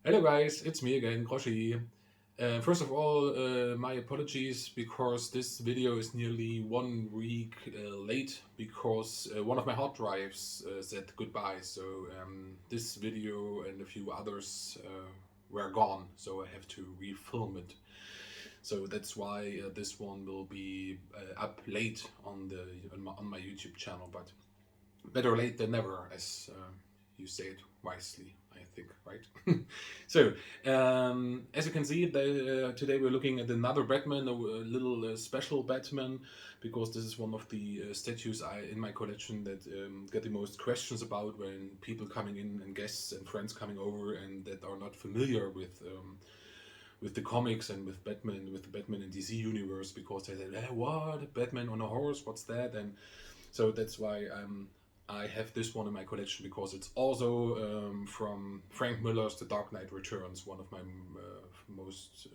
Hello guys, it's me again, Groschi. First of all, my apologies because this video is nearly 1 week late because one of my hard drives said goodbye. So this video and a few others were gone, so I have to refilm it. So that's why this one will be up late on my YouTube channel. But better late than never, as you say it wisely, I think, right? So, as you can see, today we're looking at another Batman, a little special Batman, because this is one of the statues in my collection that get the most questions about when people coming in and guests and friends coming over and that are not familiar with the comics and with the Batman and DC universe, because they say, what, Batman on a horse, what's that? And so that's why I have this one in my collection, because it's also from Frank Miller's The Dark Knight Returns, one of my most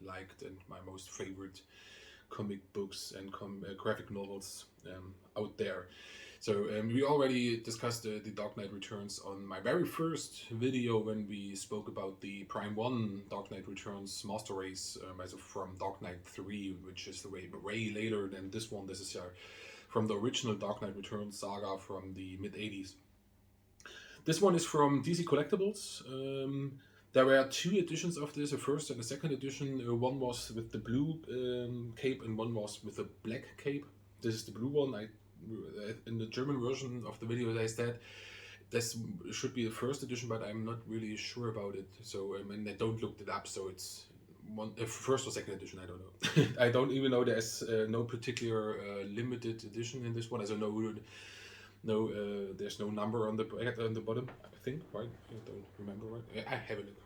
liked and my most favorite comic books and graphic novels out there. So we already discussed the Dark Knight Returns on my very first video when we spoke about the Prime 1 Dark Knight Returns Master Race as of from Dark Knight 3, which is way later than this one. This is from the original Dark Knight Returns saga from the mid 80s. This one is from DC Collectibles. There were two editions of this, a first and a second edition. One was with the blue cape and one was with the black cape. This is the blue one. In the German version of the video, they said this should be the first edition, but I'm not really sure about it. So I don't look it up. So it's first or second edition. I don't know. I don't even know there's no particular limited edition in this one. As I know, there's no number on the bottom. I think, right? I don't remember, right? Yeah, I have a look.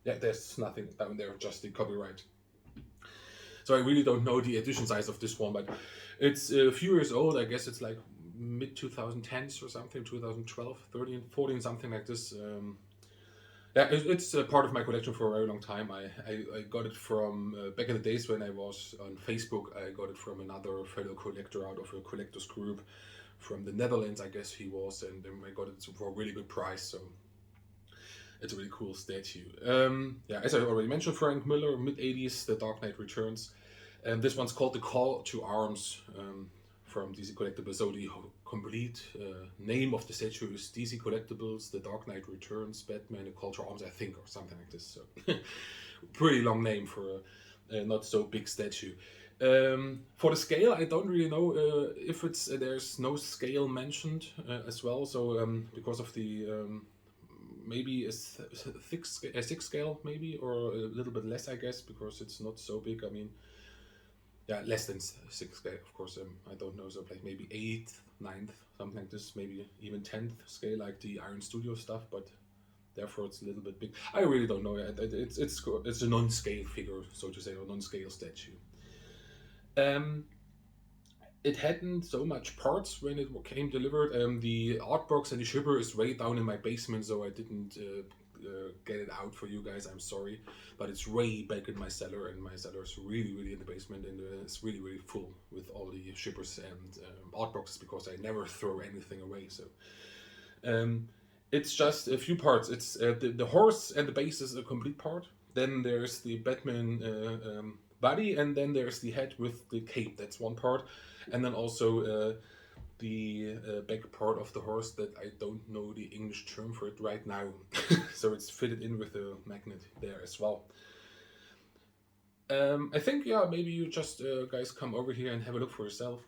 Yeah, there's nothing down there, just the copyright. So I really don't know the edition size of this one, but it's a few years old. I guess it's like mid 2010s or something, 2012, 13, 14, something like this. Yeah, it's a part of my collection for a very long time. I got it from back in the days when I was on Facebook. I got it from another fellow collector out of a collectors group from the Netherlands, I guess he was, and I got it for a really good price. So it's a really cool statue. Yeah, as I already mentioned, Frank Miller, mid 80s, The Dark Knight Returns. And this one's called The Call to Arms from DC Collectibles. So the complete name of the statue is DC Collectibles, The Dark Knight Returns, Batman, The Call to Arms, I think, or something like this. So pretty long name for a not so big statue. For the scale, I don't really know if it's there's no scale mentioned as well. So because of the maybe a six scale maybe, or a little bit less, I guess, because it's not so big. I mean, yeah, less than six scale, of course. I don't know, so like maybe eighth, ninth, something like this, maybe even 10th scale, like the Iron Studio stuff, but therefore it's a little bit big. I really don't know. It's a non-scale figure, so to say, or non-scale statue. Um, it hadn't so much parts when it came delivered. The art box and the shipper is way down in my basement, so I didn't get it out for you guys. I'm sorry, but it's way back in my cellar, and my cellar is really in the basement, and it's really full with all the shippers and art boxes, because I never throw anything away. So um, it's just a few parts. It's the horse and the base is a complete part. Then there's the Batman body, and then there's the head with the cape. That's one part, and then also the back part of the horse that I don't know the English term for it right now. So it's fitted in with a magnet there as well. I think, yeah, maybe you just guys come over here and have a look for yourself.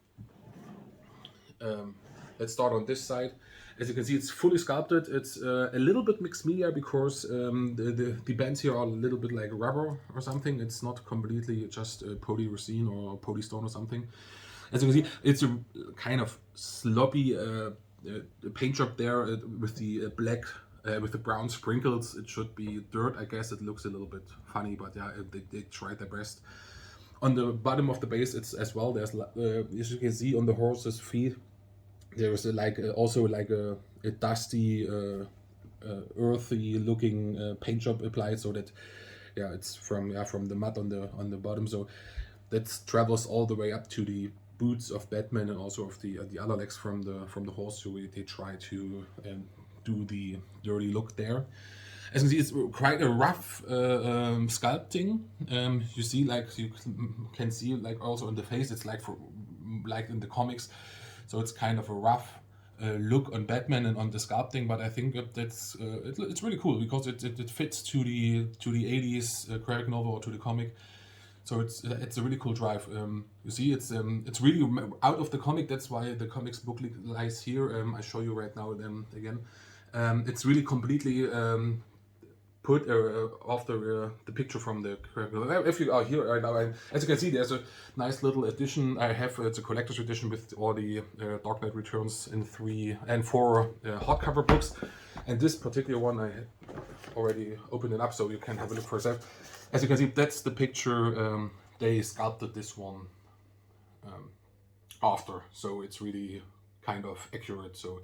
Um, let's start on this side. As you can see, it's fully sculpted. It's a little bit mixed media, because the bands here are a little bit like rubber or something. It's not completely just polyurethane or polystone or something. As you can see, it's a kind of sloppy paint job there with the black, with the brown sprinkles. It should be dirt, I guess. It looks a little bit funny, but yeah, they tried their best. On the bottom of the base, it's as well. There's, as you can see, on the horse's feet, there is also like a dusty, earthy looking paint job applied, so that, yeah, it's from the mud on the bottom. So that travels all the way up to the boots of Batman, and also of the other legs from the horse. So they try to do the dirty look there. As you can see, it's quite a rough sculpting. You see, like you can see, like also in the face, it's like like in the comics. So it's kind of a rough look on Batman and on the sculpting. But I think that's it's really cool because it fits to the 80s graphic novel or to the comic. So it's a really cool drive. You see, it's really out of the comic. That's why the comics book lies here. I show you right now again. It's really completely put after the picture from the character. If you are here right now, as you can see, there's a nice little edition. I have it's a collector's edition with all the Dark Knight Returns in 3 and 4 hardcover books, and this particular one I already opened it up so you can have a look for yourself. As you can see, that's the picture. They sculpted this one after, so it's really kind of accurate. So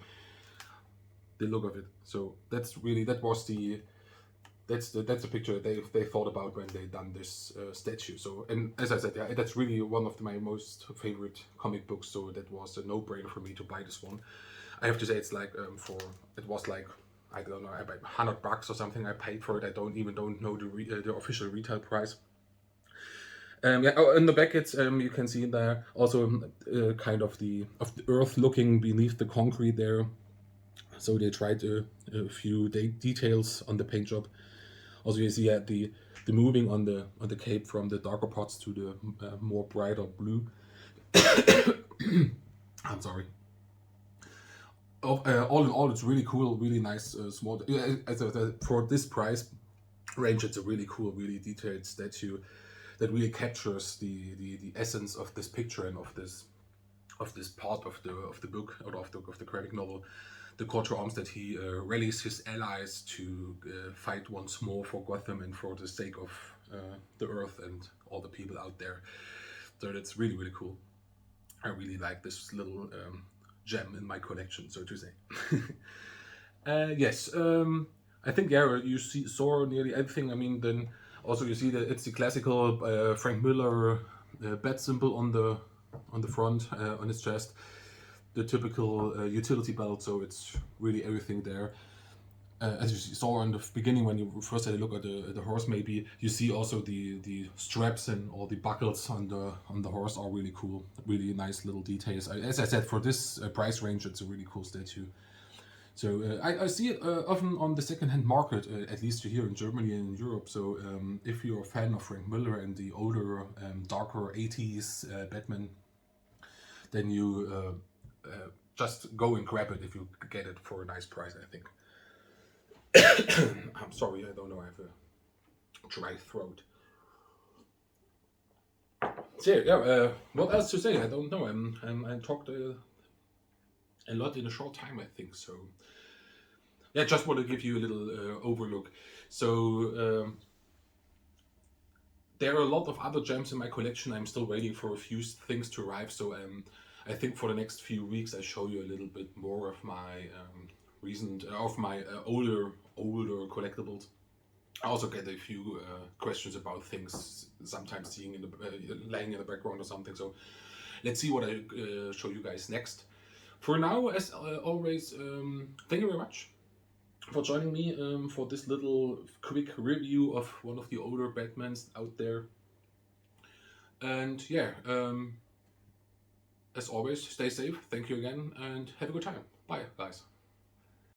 the look of it. So that's the picture they thought about when they done this statue. So, and as I said, yeah, that's really one of my most favorite comic books. So that was a no-brainer for me to buy this one. I have to say, it's like it was like, I don't know, about $100 or something I paid for it. I don't know the official retail price. Yeah, oh, in the back, it's you can see there also kind of the earth looking beneath the concrete there. So they tried a few details on the paint job. Also, you see the moving on the cape from the darker parts to the more brighter blue. I'm sorry. All in all, it's really cool, really nice, small. For this price range, it's a really cool, really detailed statue that really captures the essence of this picture and of this part of the book or of the graphic novel. The call to arms that he rallies his allies to fight once more for Gotham and for the sake of the Earth and all the people out there. So that's really, really cool. I really like this little gem in my collection, so to say. Yes, I think you saw nearly everything. I mean, then also you see that it's the classical Frank Miller bat symbol on the front on his chest. The typical utility belt, so it's really everything there. As you saw in the beginning when you first had a look at the horse, maybe you see also the straps and all the buckles on the horse are really cool, really nice little details. As I said, for this price range, it's a really cool statue. So I see it often on the second-hand market, at least here in Germany and in Europe. So if you're a fan of Frank Miller and the older, darker 80s Batman, then you just go and grab it if you get it for a nice price, I think. I'm sorry, I don't know, I have a dry throat. So yeah, what else to say? I don't know. I talked a lot in a short time, I think. So yeah, just want to give you a little overlook. So there are a lot of other gems in my collection. I'm still waiting for a few things to arrive. So I think for the next few weeks I show you a little bit more of my older collectibles. I also get a few questions about things sometimes seeing in the laying in the background or something. So let's see what I show you guys next. For now, as always, thank you very much for joining me for this little quick review of one of the older Batmans out there. And yeah, as always, stay safe. Thank you again and have a good time. Bye, guys.